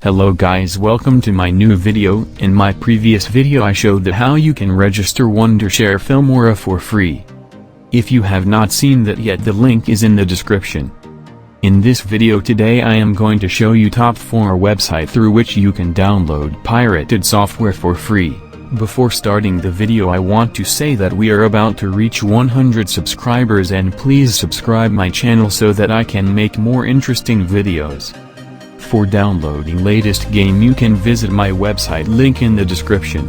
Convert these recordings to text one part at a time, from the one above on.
Hello guys, welcome to my new video. In my previous video I showed that how you can register Wondershare Filmora for free. If you have not seen that yet, the link is in the description. In this video today I am going to show you top 4 website through which you can download pirated software for free. Before starting the video I want to say that we are about to reach 100 subscribers, and please subscribe my channel so that I can make more interesting videos. For downloading latest game you can visit my website, link in the description.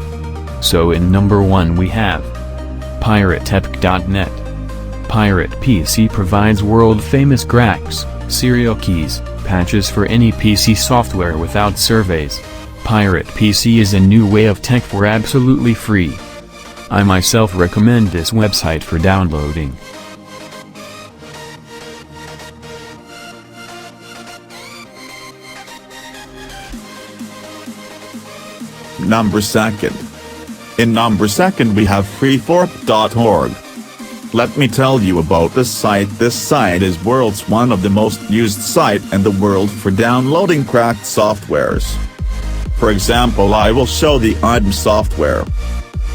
So in number 1 we have pirateepic.net. Pirate PC provides world famous cracks, serial keys, patches for any PC software without surveys. Pirate PC is a new way of tech for absolutely free. I myself recommend this website for downloading. Number 2. In number 2 we have Prefourorg. Let me tell you about this site. This site is world's one of the most used site in the world for downloading cracked softwares. For example, I will show the IDM software.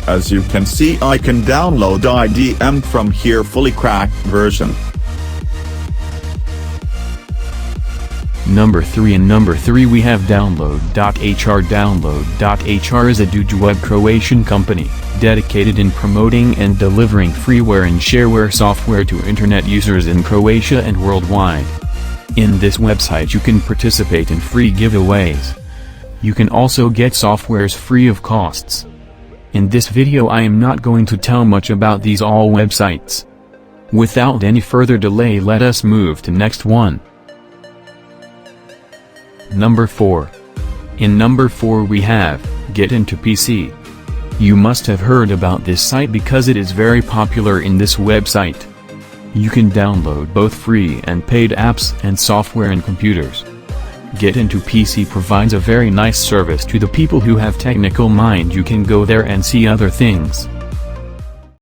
As you can see, I can download IDM from here, fully cracked version. Number 3. In number 3 we have Download.hr. Download.hr is a Dutch web Croatian company, dedicated in promoting and delivering freeware and shareware software to internet users in Croatia and worldwide. In this website you can participate in free giveaways. You can also get softwares free of costs. In this video I am not going to tell much about these all websites. Without any further delay, let us move to next one. Number 4. In number 4 we have Get Into PC. You must have heard about this site because it is very popular. In this website you can download both free and paid apps and software and computers. Get Into PC provides a very nice service to the people who have technical mind. You can go there and see other things.